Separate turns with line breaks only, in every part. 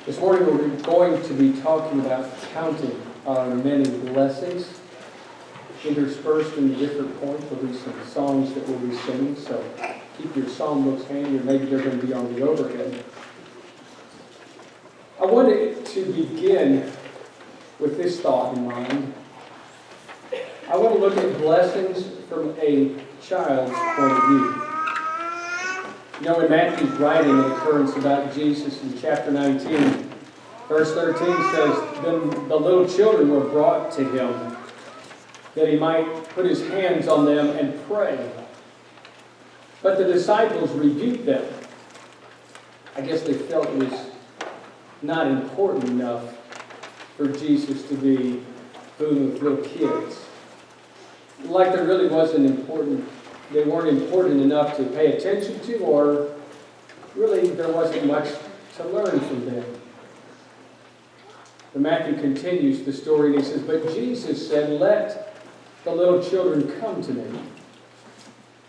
This morning we're going to be talking about counting our many blessings. Interspersed in the different points will be some songs that we'll be singing, so keep your psalm books handy, or maybe they're going to be on the overhead. I wanted to begin with this thought in mind. I want to look at blessings from a child's point of view. You know, in Matthew's writing an occurrence about Jesus in chapter 19, verse 13 says, "Then the little children were brought to him, that he might put his hands on them and pray. But the disciples rebuked them." I guess they felt it was not important enough for Jesus to be fooling with little kids. Like there really wasn't important. They weren't important enough to pay attention to, or really there wasn't much to learn from them. But Matthew continues the story and he says, "But Jesus said, 'Let the little children come to me,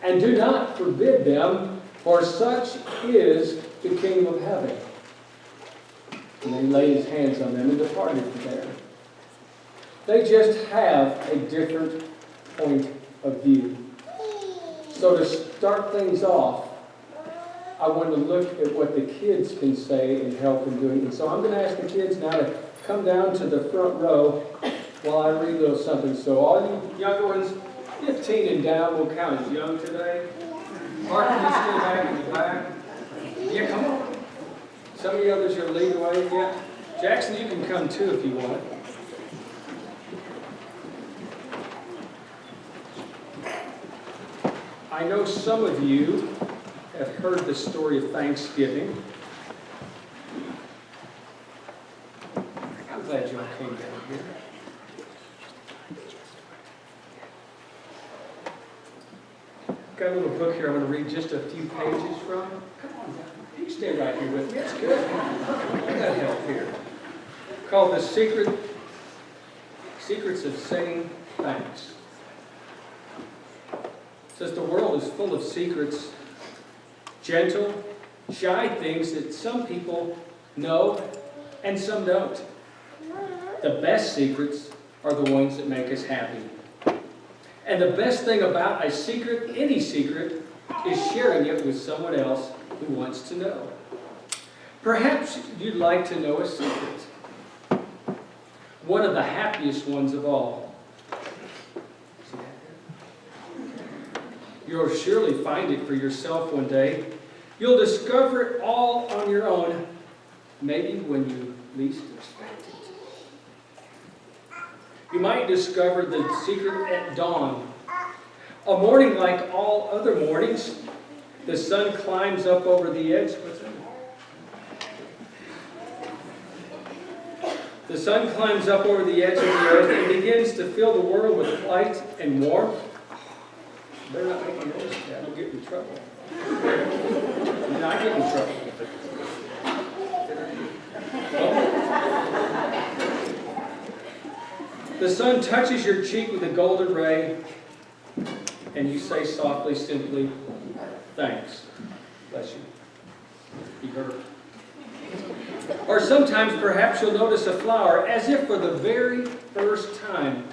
and do not forbid them, for such is the kingdom of heaven.' And then he laid his hands on them and departed from there." They just have a different point of view. So to start things off, I want to look at what the kids can say and help in doing it. So I'm going to ask the kids now to come down to the front row while I read a little something. So all you younger ones, 15 and down, will count as young today. Mark, can you stay back in the back? Yeah, come on. Some of the others are lead away. Yeah. Jackson, you can come too if you want. I know some of you have heard the story of Thanksgiving. I'm glad you all came down here. Got a little book here I'm going to read just a few pages from. Come on down. You stay right here with me. That's good. I got help here. Called The Secrets of Saying Thanks. It says the world is full of secrets, gentle, shy things that some people know and some don't. The best secrets are the ones that make us happy. And the best thing about a secret, any secret, is sharing it with someone else who wants to know. Perhaps you'd like to know a secret. One of the happiest ones of all. You'll surely find it for yourself one day. You'll discover it all on your own, maybe when you least expect it. You might discover the secret at dawn. A morning like all other mornings, the sun climbs up over the edge. What's that? The sun climbs up over the edge of the earth and begins to fill the world with light and warmth. Better not make a noise, Dad. We'll get in trouble. And I get in trouble. The sun touches your cheek with a golden ray, and you say softly, simply, "Thanks." Bless you. You heard. Or sometimes perhaps you'll notice a flower as if for the very first time,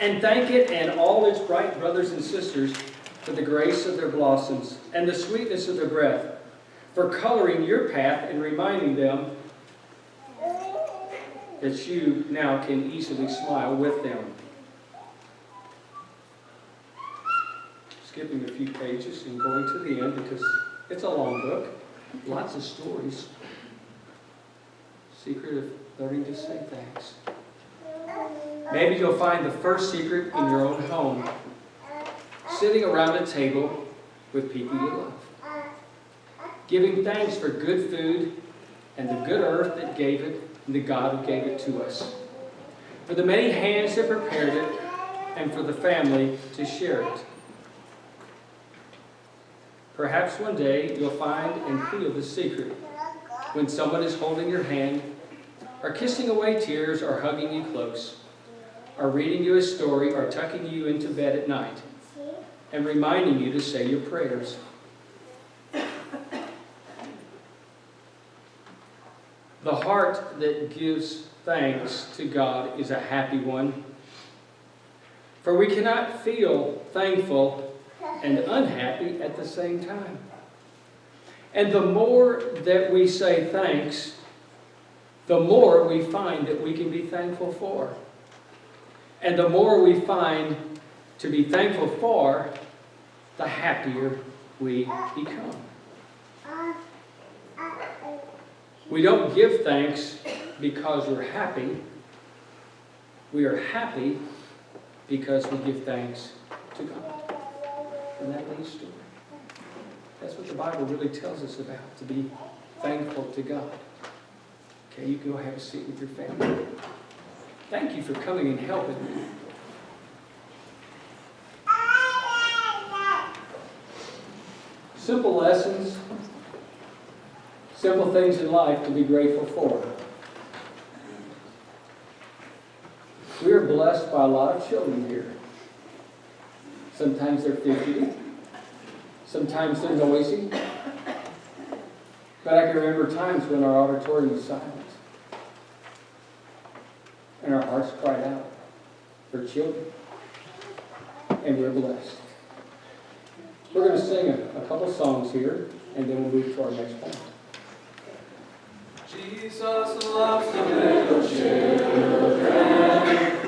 and thank it and all its bright brothers and sisters for the grace of their blossoms and the sweetness of their breath, for coloring your path and reminding them that you now can easily smile with them. Skipping a few pages and going to the end because it's a long book, lots of stories. Secret of learning to say thanks. Maybe you'll find the first secret in your own home, sitting around a table with people you love, giving thanks for good food and the good earth that gave it and the God who gave it to us, for the many hands that prepared it and for the family to share it. Perhaps one day you'll find and feel the secret when someone is holding your hand, or kissing away tears, or hugging you close, or reading you a story, or tucking you into bed at night, and reminding you to say your prayers. The heart that gives thanks to God is a happy one. For we cannot feel thankful and unhappy at the same time. And the more that we say thanks, the more we find that we can be thankful for. And the more we find to be thankful for, the happier we become. We don't give thanks because we're happy. We are happy because we give thanks to God. And that leads to it. That's what the Bible really tells us about, to be thankful to God. Okay, you can go have a seat with your family. Thank you for coming and helping me. Simple lessons, simple things in life to be grateful for. We are blessed by a lot of children here. Sometimes they're fidgety. Sometimes they're noisy. But I can remember times when our auditorium was silent. And our hearts cried out for children. And we're blessed. We're going to sing a couple songs here, and then we'll move to our next point.
Jesus loves the little children,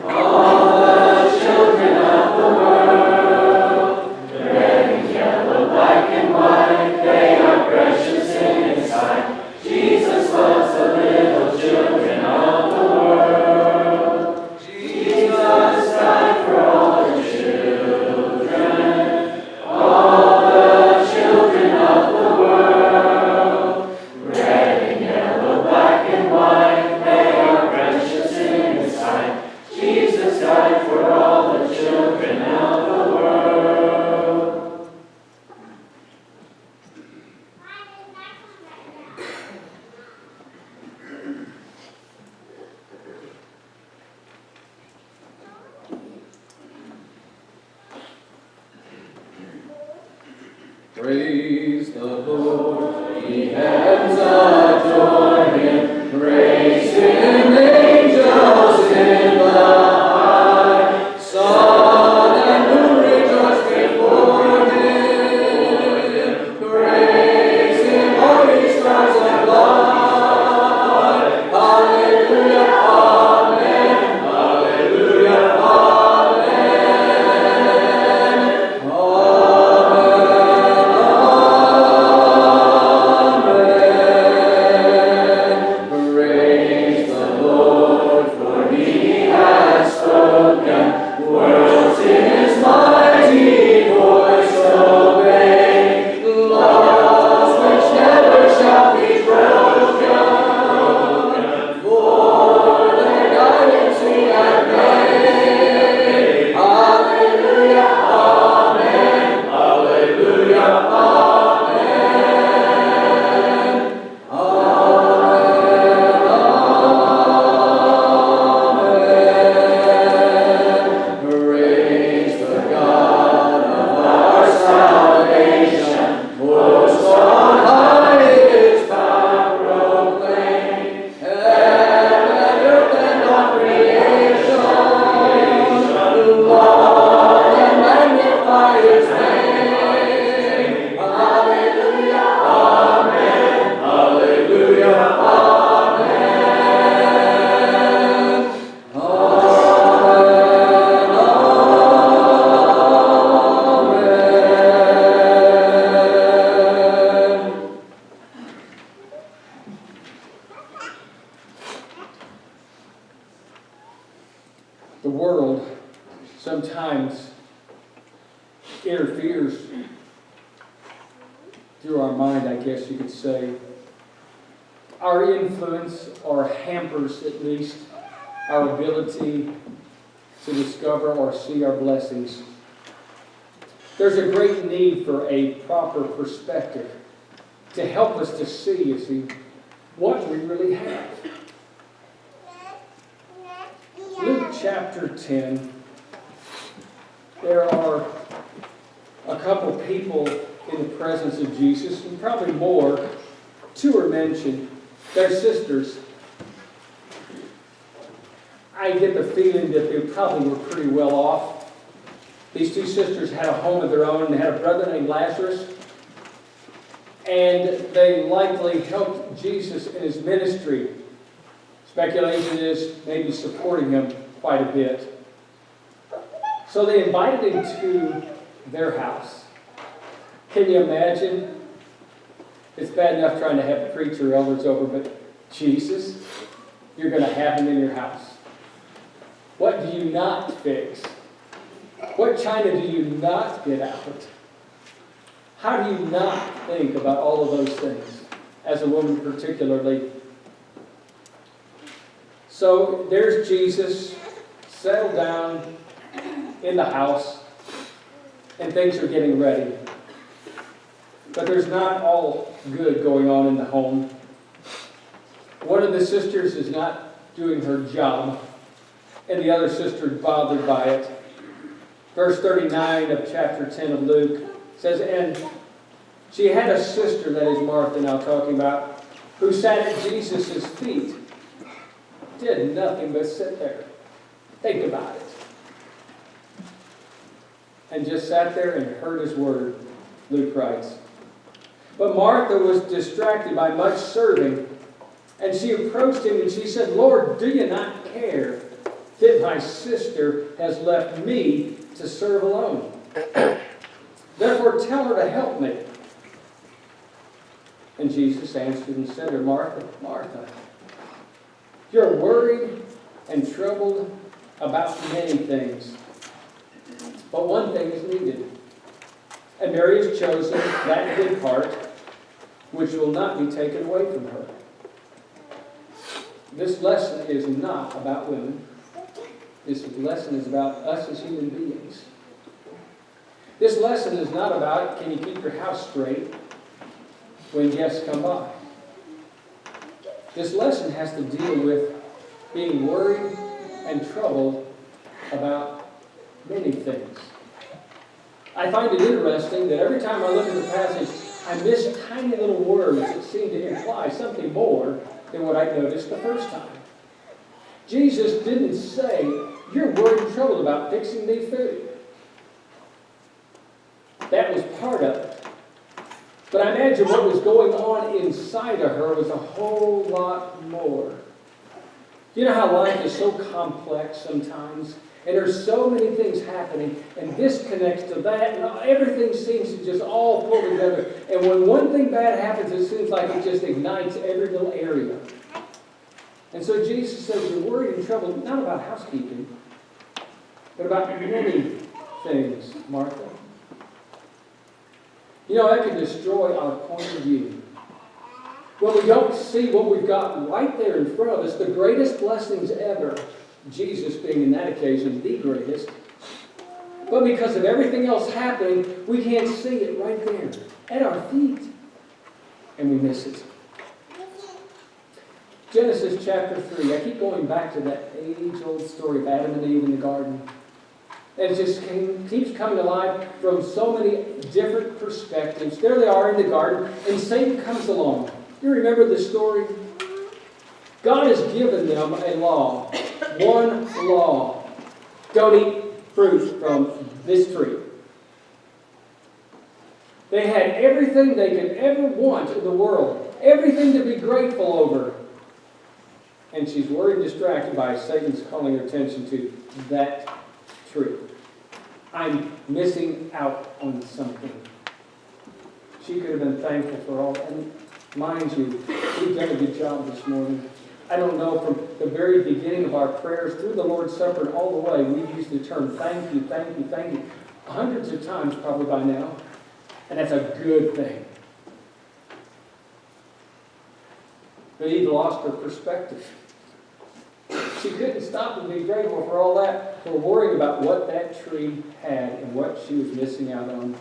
all the children of the world. Red and yellow, black and white, they are precious in His sight. Jesus loves the little children of the world. Jesus died for all the children, all the children of the world. Red and yellow, black and white, they are precious in His sight. Jesus died for all the children of the world. Praise the Lord, ye heavens adore Him, praise Him, angels in the high, sun and moon rejoice before Him, praise Him, all ye stars of light, hallelujah, amen, hallelujah, praise the Lord, for He has spoken, worlds His mighty voice obey, laws which never shall be broken, for their guidance we have made. Hallelujah, amen, hallelujah, amen, praise the God of our salvation, most on high His power proclaim, heaven and earth and all creation, laud and magnify His name. Hallelujah, amen, hallelujah, amen,
The world sometimes interferes through our mind, I guess you could say. Our influence or hampers at least our ability to discover or see our blessings. There's a great need for a proper perspective to help us to see, you see, what we really have. Luke chapter 10, there are a couple people in the presence of Jesus, and probably more. Two are mentioned. They're sisters. I get the feeling that they probably were pretty well off. These two sisters had a home of their own, and they had a brother named Lazarus. And they likely helped Jesus in his ministry. Speculation is maybe supporting him quite a bit. So they invited him to their house. Can you imagine? It's bad enough trying to have preacher elders over, but Jesus, you're going to have him in your house. What do you not fix? What china do you not get out? How do you not think about all of those things, as a woman particularly? So there's Jesus, settled down in the house, and things are getting ready. But there's not all good going on in the home. One of the sisters is not doing her job, and the other sister is bothered by it. Verse 39 of chapter 10 of Luke says, and she had a sister, that is Martha now talking about, who sat at Jesus' feet. Did nothing but sit there. Think about it. And just sat there and heard his word, Luke writes. But Martha was distracted by much serving, and she approached him and she said, Lord, do you not care that my sister has left me to serve alone? Therefore tell her to help me. And Jesus answered and said to her, Martha, Martha, you're worried and troubled about many things, but one thing is needed. And Mary has chosen that good part, which will not be taken away from her. This lesson is not about women. This lesson is about us as human beings. This lesson is not about, can you keep your house straight when guests come by? This lesson has to deal with being worried and troubled about many things. I find it interesting that every time I look at the passage, I miss tiny little words that seem to imply something more than what I noticed the first time. Jesus didn't say, you're worried and troubled about fixing me food. That was part of it. But I imagine what was going on inside of her was a whole lot more. You know how life is so complex sometimes? And there's so many things happening, and this connects to that, and everything seems to just all pull together. And when one thing bad happens, it seems like it just ignites every little area. And so Jesus says, you're worried and troubled, not about housekeeping, but about many things, Martha. You know, that can destroy our point of view. When we don't see what we've got right there in front of us, the greatest blessings ever, Jesus being in that occasion the greatest, but because of everything else happening, we can't see it right there at our feet, and we miss it. Genesis chapter 3, I keep going back to that age-old story of Adam and Eve in the garden. And it just keeps coming alive from so many different perspectives. There they are in the garden, and Satan comes along. You remember the story? God has given them a law. One law. Don't eat fruit from this tree. They had everything they could ever want in the world. Everything to be grateful over. And she's worried and distracted by Satan's calling her attention to that tree. I'm missing out on something. She could have been thankful for all. And mind you, we've done a good job this morning. I don't know, from the very beginning of our prayers through the Lord's Supper and all the way, we've used the term thank you, thank you, thank you, hundreds of times probably by now. And that's a good thing. But Eve lost her perspective. She couldn't stop and be grateful for all that, for worrying about what that tree had and what she was missing out on.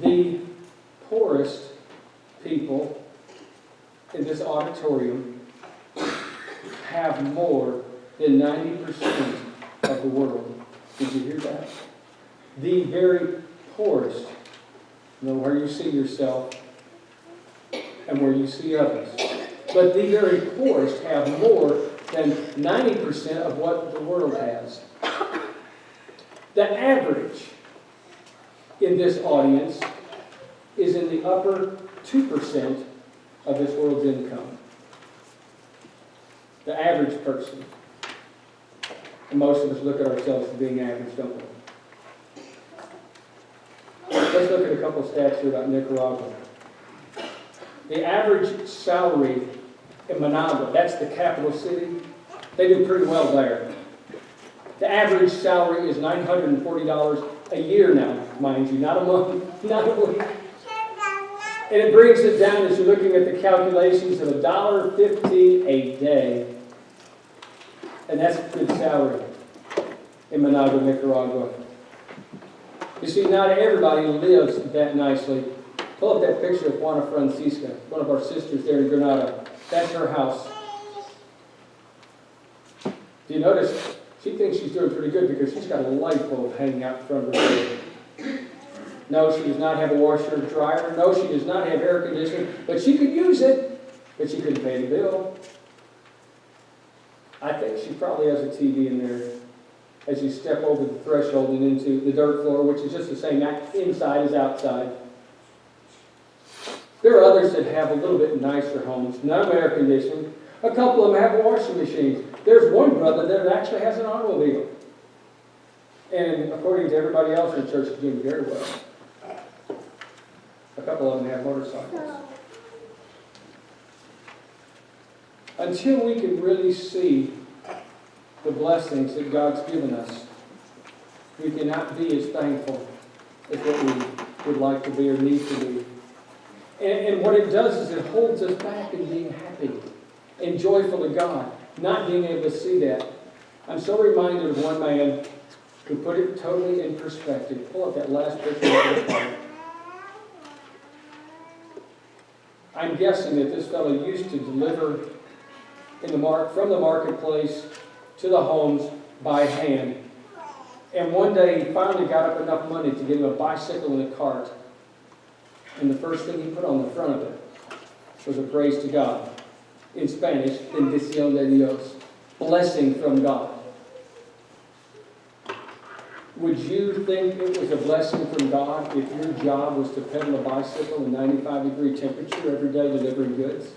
The poorest people in this auditorium have more than 90% of the world. Did you hear that? The very poorest, know where you see yourself, and where you see others. But the very poorest have more than 90% of what the world has. The average in this audience is in the upper 2% of this world's income. The average person. And most of us look at ourselves as being average, don't we? Let's look at a couple stats here about Nicaragua. The average salary in Managua, that's the capital city, they do pretty well there. The average salary is $940 a year now, mind you, not a month, not a week. And it brings it down, as you're looking at the calculations, of $1.50 a day. And that's a good salary in Managua, Nicaragua. You see, not everybody lives that nicely. Pull up that picture of Juana Francisca, one of our sisters there in Granada. That's her house. Do you notice? She thinks she's doing pretty good because she's got a light bulb hanging out in front of her door. No, she does not have a washer or dryer. No, she does not have air conditioning. But she could use it, but she couldn't pay the bill. I think she probably has a TV in there as you step over the threshold and into the dirt floor, which is just the same inside as outside. There are others that have a little bit nicer homes, none of air conditioning. A couple of them have washing machines. There's one brother that actually has an automobile. And according to everybody else in the church, he's doing very well. A couple of them have motorcycles. Until we can really see the blessings that God's given us, we cannot be as thankful as what we would like to be or need to be. And what it does is it holds us back in being happy and joyful to God, not being able to see that. I'm so reminded of one man who put it totally in perspective. Pull up that last picture. I'm guessing that this fellow used to deliver from the marketplace to the homes by hand. And one day he finally got up enough money to get him a bicycle and a cart. And the first thing he put on the front of it was a praise to God. In Spanish, bendición de Dios. Blessing from God. Would you think it was a blessing from God if your job was to pedal a bicycle in 95-degree temperature every day delivering goods?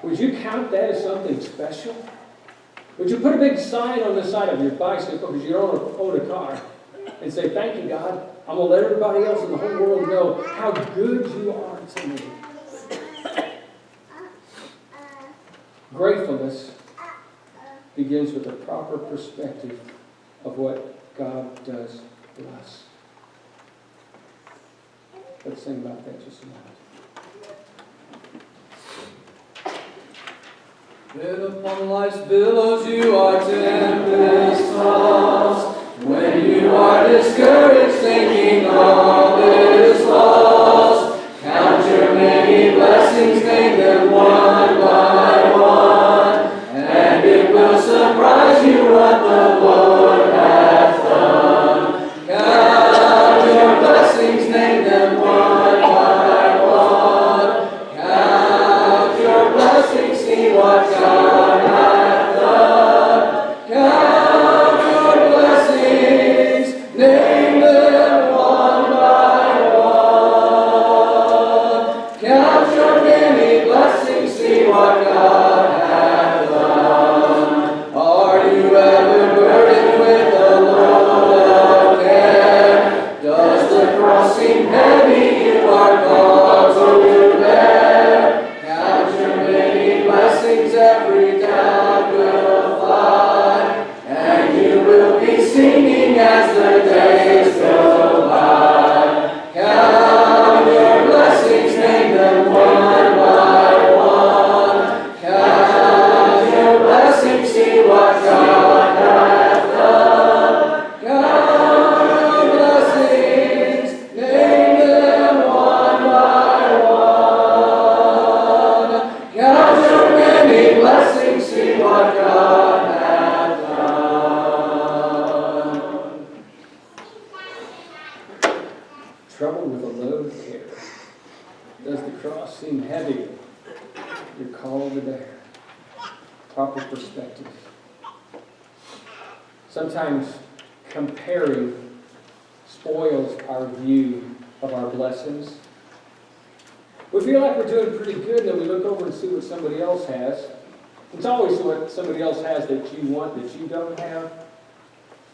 Would you count that as something special? Would you put a big sign on the side of your bicycle because you don't own a car and say, "Thank you, God. I'm going to let everybody else in the whole world know how good you are to me." Gratefulness begins with a proper perspective of what God does for us. Let's sing about that just a moment.
Bid upon life's billows you are tempest tossed. When you are discouraged, thinking all is lost, count your many blessings, name them one by one, and it will surprise you what the Lord hath done. Count your blessings, name them one by one. Count your blessings, see what God hath done. Count your blessings, name them one by one. Count your many blessings, see what God hath done. Are you ever burdened with a load of care? Does the cross seem heavy? You are called to bear. Count your many blessings, every doubt will fly, and you will be singing as the days go by. Count your blessings, name them one by one.
Does the cross seem heavy? You're called to bear. Proper perspective. Sometimes comparing spoils our view of our blessings. We feel like we're doing pretty good, and then we look over and see what somebody else has. It's always what somebody else has that you want that you don't have.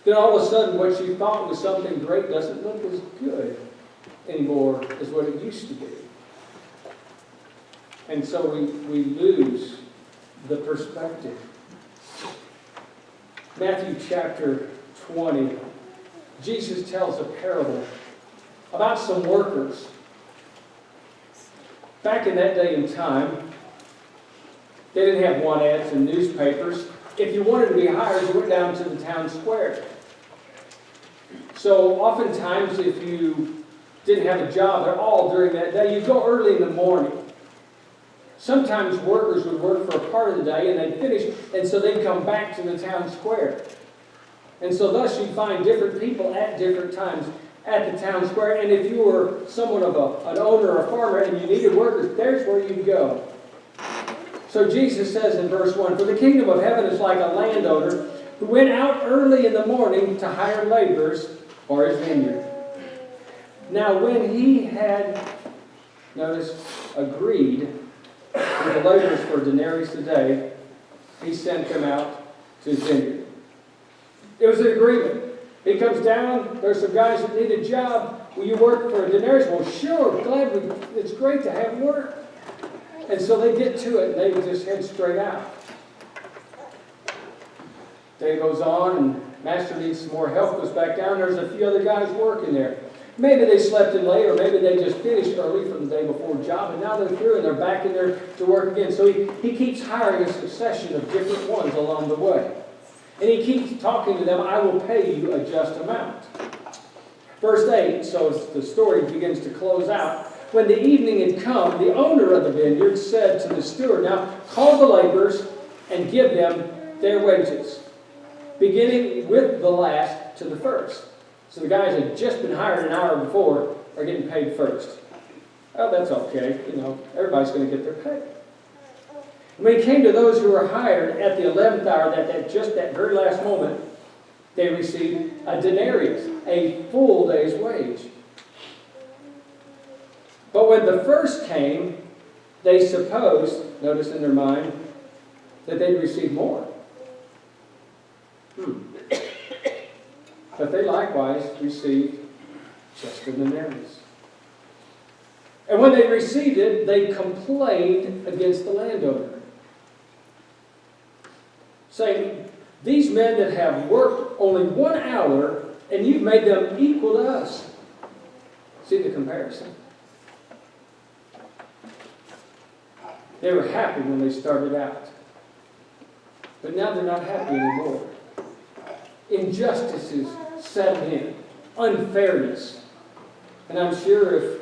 Then all of a sudden, what you thought was something great doesn't look as good anymore as what it used to be. And so we lose the perspective. Matthew chapter 20, Jesus tells a parable about some workers. Back in that day and time, they didn't have want ads in newspapers. If you wanted to be hired, you went down to the town square. So oftentimes, if you didn't have a job at all during that day, you'd go early in the morning. Sometimes workers would work for a part of the day and they'd finish, and so they'd come back to the town square. And so thus you'd find different people at different times at the town square. And if you were someone of an owner or a farmer and you needed workers, there's where you'd go. So Jesus says in verse 1, "For the kingdom of heaven is like a landowner who went out early in the morning to hire laborers for his vineyard. Now when he had, notice, agreed with the laborers for denarius a day, he sent them out to his vineyard." It was an agreement. He comes down, there's some guys that need a job. Will you work for a denarius? Well, sure, it's great to have work. And so they get to it, and they just head straight out. Day goes on, and master needs some more help, goes back down, there's a few other guys working there. Maybe they slept in late, or maybe they just finished early from the day before job, and now they're through and they're back in there to work again. So he keeps hiring a succession of different ones along the way. And he keeps talking to them, "I will pay you a just amount." Verse 8, so the story begins to close out. When the evening had come, the owner of the vineyard said to the steward, "Now call the laborers and give them their wages, beginning with the last to the first." So the guys that had just been hired an hour before are getting paid first. Oh, that's okay. Everybody's going to get their pay. And when he came to those who were hired at the 11th hour, that very last moment, they received a denarius, a full day's wage. But when the first came, they supposed, notice in their mind, that they'd receive more. But they likewise received just a denarius. And when they received it, they complained against the landowner, saying, "These men that have worked only 1 hour, and you've made them equal to us." See the comparison? They were happy when they started out, but now they're not happy anymore. Injustices settled in, unfairness. And I'm sure if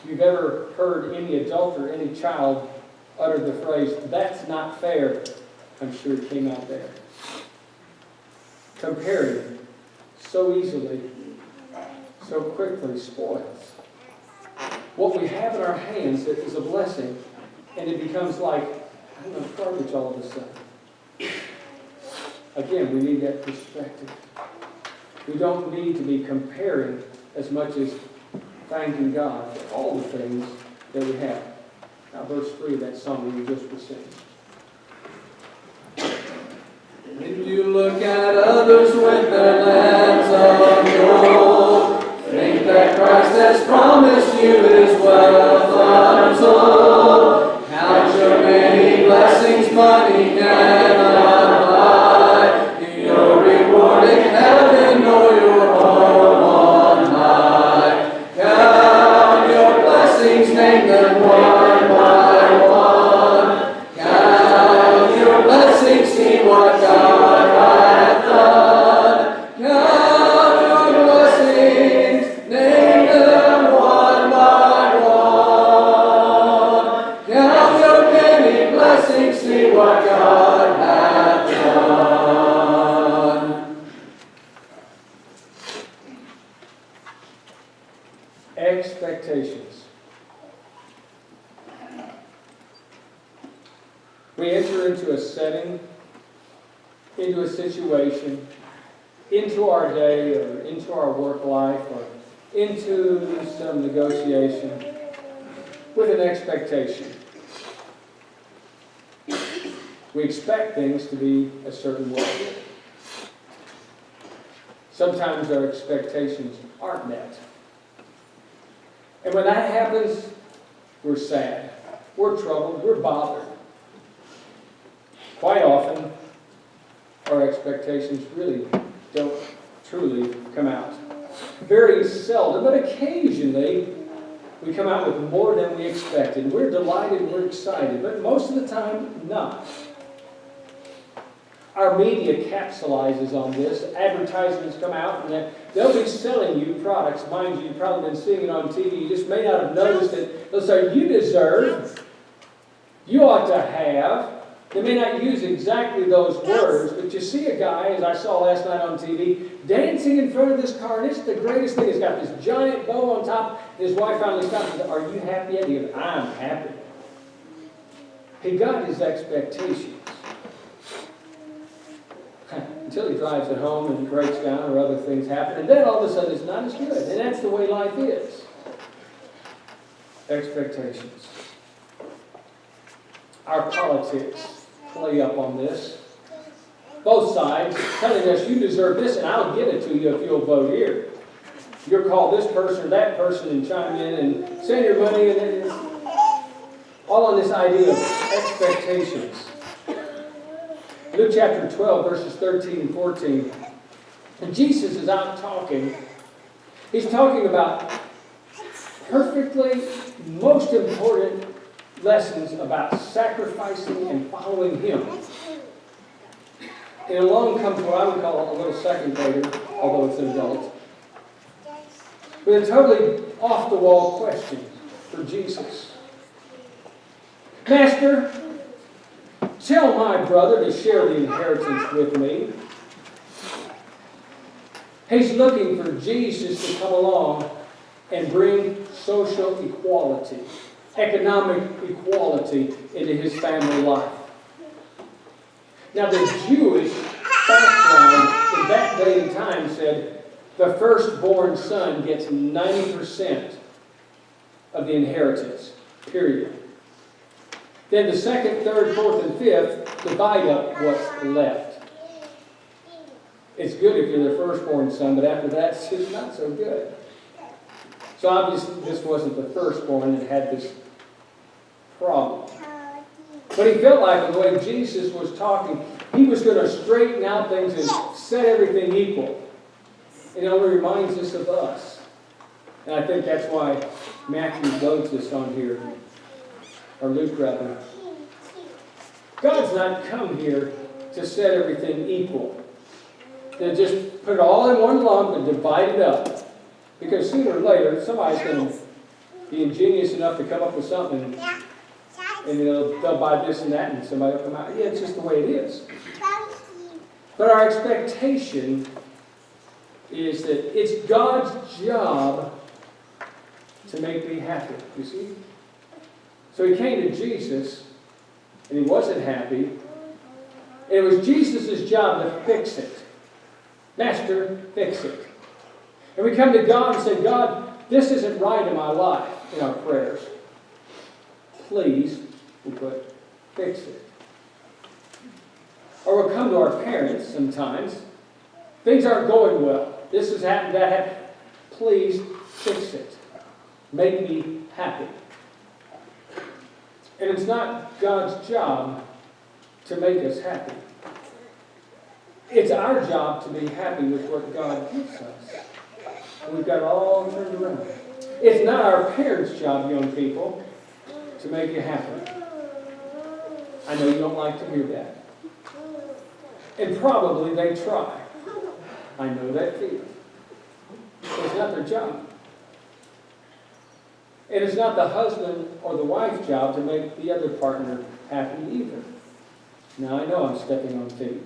you've ever heard any adult or any child utter the phrase, "That's not fair," I'm sure it came out there. Comparing so easily, so quickly spoils what we have in our hands that is a blessing, and it becomes like, garbage all of a sudden. Again, we need that perspective. We don't need to be comparing as much as thanking God for all the things that we have. Now, verse 3 of that song we just were singing.
When you look at others with their lamps of gold, think that Christ has promised you His wealth untold. Count your many blessings, money cannot buy. Your reward in heaven or your home on high. Count your blessings, name them one by one. Count your blessings, see what God hath done. Count your blessings, name them one by one. Count your many blessings, see what God hath done.
Expectations. We enter into a setting, into a situation, into our day or into our work life or into some negotiation with an expectation. We expect things to be a certain way. Sometimes our expectations aren't met. And when that happens, we're sad, we're troubled, we're bothered. Quite often, our expectations really don't truly come out. Very seldom, but occasionally, we come out with more than we expected. We're delighted, we're excited, but most of the time, not. Our media capitalizes on this. Advertisements come out and they'll be selling you products. Mind you, you've probably been seeing it on TV. You just may not have noticed it. They'll say, you deserve, you ought to have. They may not use exactly those words, but you see a guy, as I saw last night on TV, dancing in front of this car, and it's the greatest thing. He's got this giant bow on top, and his wife finally stops and says, are you happy yet? He goes, I'm happy. He got his expectations. Until he drives it home and breaks down or other things happen, and then all of a sudden it's not as good. And that's the way life is. Expectations. Our politics play up on this. Both sides telling us you deserve this and I'll give it to you if you'll vote here. You'll call this person or that person and chime in and send your money, and then all on this idea of expectations. Luke chapter 12, verses 13 and 14. And Jesus is out talking. He's talking about perfectly most important lessons about sacrificing and following Him. And along comes what I would call a little second grader, although it's an adult, with a totally off-the-wall question for Jesus. Master, tell my brother to share the inheritance with me. He's looking for Jesus to come along and bring social equality, economic equality into his family life. Now, the Jewish background in that day and time said the firstborn son gets 90% of the inheritance, period. Then the second, third, fourth, and fifth divide up what's left. It's good if you're the firstborn son, but after that, it's just not so good. So obviously, this wasn't the firstborn that had this problem. But he felt like the way Jesus was talking, he was going to straighten out things and set everything equal. And it only reminds us of us. And I think that's why Matthew loads this on here. Or Luke, rather. God's not come here to set everything equal. To just put it all in one lump and divide it up. Because sooner or later, somebody's going to be ingenious enough to come up with something, and they'll buy this and that, and somebody will come out. Yeah, it's just the way it is. But our expectation is that it's God's job to make me happy. You see? So he came to Jesus, and he wasn't happy. And it was Jesus' job to fix it. Master, fix it. And we come to God and say, God, this isn't right in my life, in our prayers. Please, we put, fix it. Or we'll come to our parents sometimes. Things aren't going well. This has happened, that happened. Please, fix it. Make me happy. And it's not God's job to make us happy. It's our job to be happy with what God gives us. And we've got it all turned around. It's not our parents' job, young people, to make you happy. I know you don't like to hear that. And probably they try. I know that feeling. But it's not their job. And it's not the husband or the wife's job to make the other partner happy either. Now, I know I'm stepping on feet.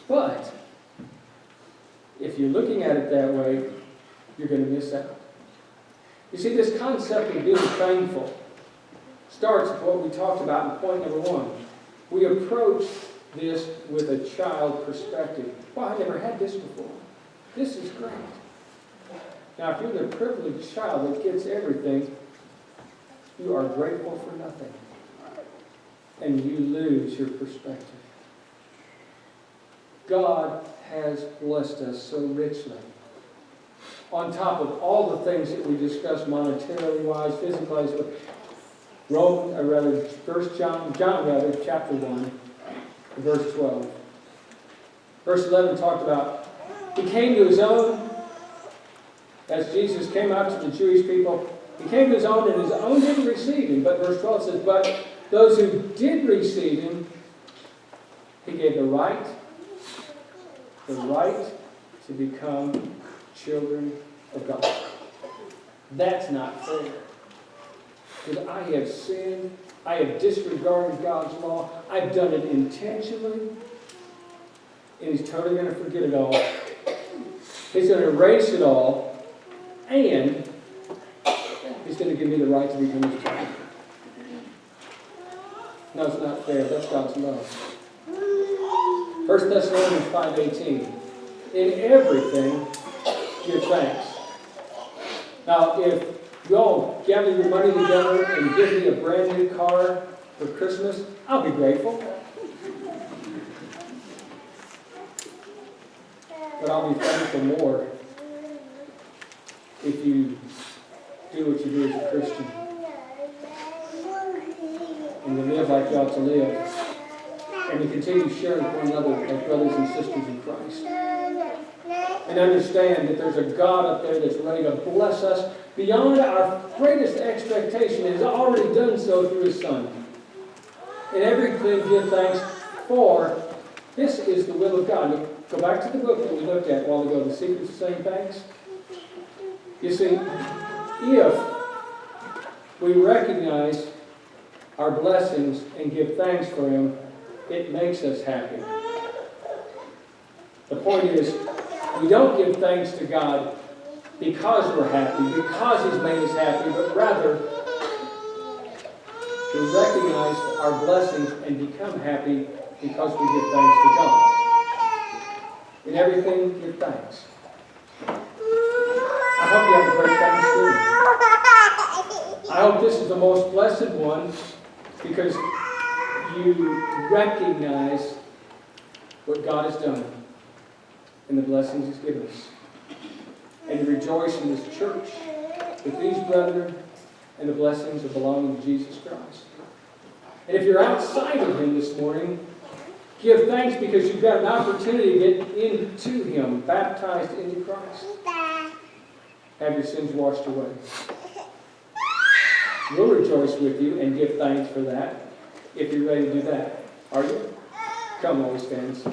But if you're looking at it that way, you're going to miss out. You see, this concept of being thankful, starts with what we talked about in point number 1. We approach this with a child perspective. Well, I never had this before. This is great. Now, if you're the privileged child that gets everything, you are grateful for nothing. And you lose your perspective. God has blessed us so richly. On top of all the things that we discussed monetarily wise, physically wise, John chapter 1, verse 12. Verse 11 talked about, he came to his own, as Jesus came out to the Jewish people, he came to his own and his own didn't receive him. But verse 12 says, but those who did receive him, he gave the right to become children of God. That's not fair. Because I have sinned. I have disregarded God's law. I've done it intentionally. And he's totally going to forget it all. He's going to erase it all. And he's going to give me the right to become his child. No, it's not fair. That's God's love. 1 Thessalonians 5:18. In everything, give thanks. Now, if you all gather your money together and give me a brand new car for Christmas, I'll be grateful. But I'll be thankful more if you do what you do as a Christian. And you live like you ought to live. And you continue sharing with one another as brothers and sisters in Christ. And understand that there's a God up there that's ready to bless us beyond our greatest expectation and has already done so through His Son. And everything give thanks for. This is the will of God. Go back to the book that we looked at a while ago, The Secrets of Saying Thanks. You see, if we recognize our blessings and give thanks for them, it makes us happy. The point is, we don't give thanks to God because we're happy, because He's made us happy, but rather we recognize our blessings and become happy because we give thanks to God. In everything, give thanks. I hope you have a great Thanksgiving. I hope this is the most blessed one because you recognize what God has done and the blessings He's given us. And you rejoice in this church with these brethren and the blessings of belonging to Jesus Christ. And if you're outside of Him this morning, give thanks because you've got an opportunity to get into Him, baptized into Christ. Have your sins washed away. We'll rejoice with you and give thanks for that if you're ready to do that. Are you? Come, all stands.